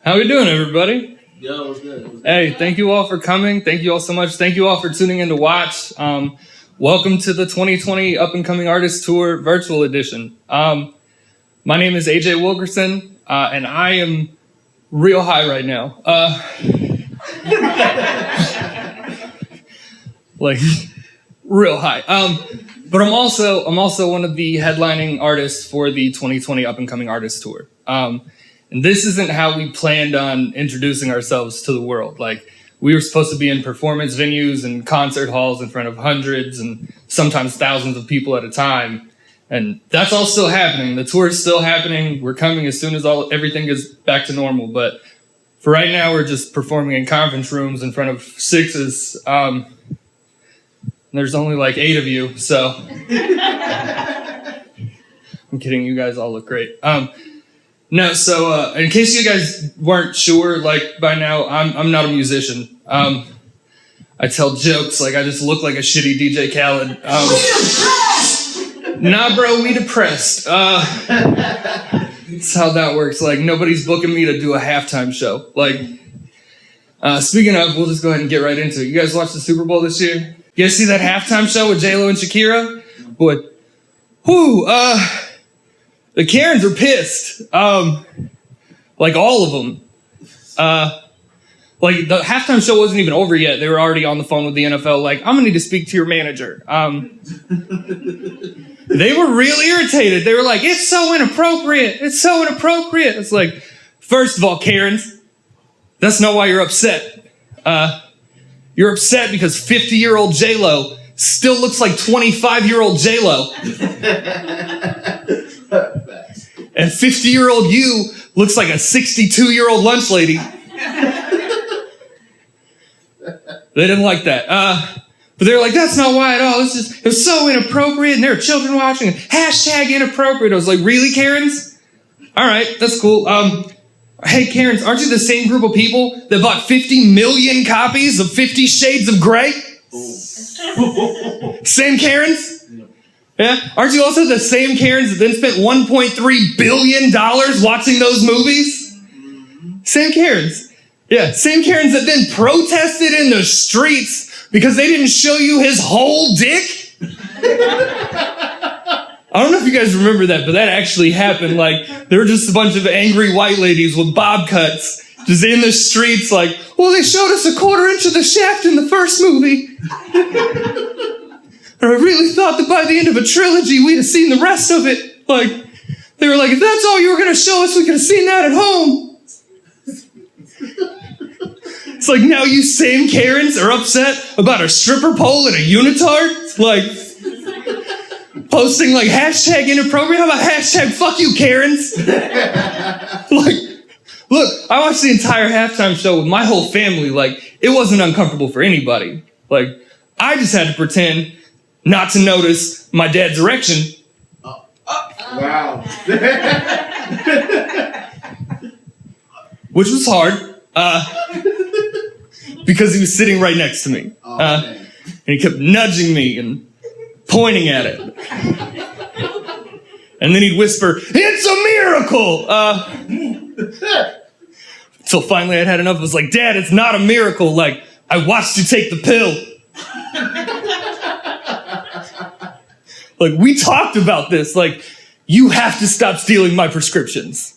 How we doing, everybody? Yo, what's good? Hey, thank you all for coming. Thank you all so much. Thank you all for tuning in to watch. Welcome to the 2020 Up and Coming Artist Tour Virtual Edition. My name is AJ Wilkerson, and I am real high right now. Like real high. But I'm also one of the headlining artists for the 2020 Up and Coming Artist Tour. And this isn't how we planned on introducing ourselves to the world. Like, we were supposed to be in performance venues and concert halls in front of hundreds and sometimes thousands of people at a time. And that's all still happening. The tour is still happening. We're coming as soon as everything gets back to normal. But for right now, we're just performing in conference rooms in front of sixes. There's only like 8 of you, so I'm kidding. You guys all look great. No, so in case you guys weren't sure, like by now, I'm not a musician. I tell jokes like I just look like a shitty DJ Khaled. Nah, bro, we depressed. That's how that works. Like, nobody's booking me to do a halftime show. Like, speaking of, we'll just go ahead and get right into it. You guys watched the Super Bowl this year? You guys see that halftime show with J-Lo and Shakira? Boy, the Karens are pissed. Like all of them. Like the halftime show wasn't even over yet. They were already on the phone with the NFL. Like, I'm gonna need to speak to your manager. They were real irritated. They were like, "It's so inappropriate. It's so inappropriate." It's like, first of all, Karens, that's not why you're upset. You're upset because 50-year-old J-Lo still looks like 25-year-old J-Lo. And 50-year-old you looks like a 62-year-old lunch lady. They didn't like that. But they were like, that's not why at all. It was so inappropriate, and there were children watching. Hashtag inappropriate. I was like, really, Karens? All right, that's cool. Hey, Karens, aren't you the same group of people that bought 50 million copies of 50 Shades of Grey? Same Karens? Yeah? Aren't you also the same Karens that then spent $1.3 billion watching those movies? Same Karens. Yeah, same Karens that then protested in the streets because they didn't show you his whole dick? I don't know if you guys remember that, but that actually happened. Like, there were just a bunch of angry white ladies with bob cuts just in the streets like, well, they showed us a 1/4 inch of the shaft in the first movie. And I really thought that by the end of a trilogy, we'd have seen the rest of it. Like, they were like, if that's all you were going to show us, we could have seen that at home. It's like, now you same Karens are upset about a stripper pole and a unitard? Like, posting like hashtag inappropriate? How about hashtag fuck you, Karens? Like, look, I watched the entire halftime show with my whole family. Like, it wasn't uncomfortable for anybody. Like, I just had to pretend not to notice my dad's erection. Wow. Which was hard. Because he was sitting right next to me. And he kept nudging me and pointing at it. And then he'd whisper, "It's a miracle!" Until finally I'd had enough. I was like, "Dad, it's not a miracle. Like, I watched you take the pill." Like, we talked about this. Like, you have to stop stealing my prescriptions.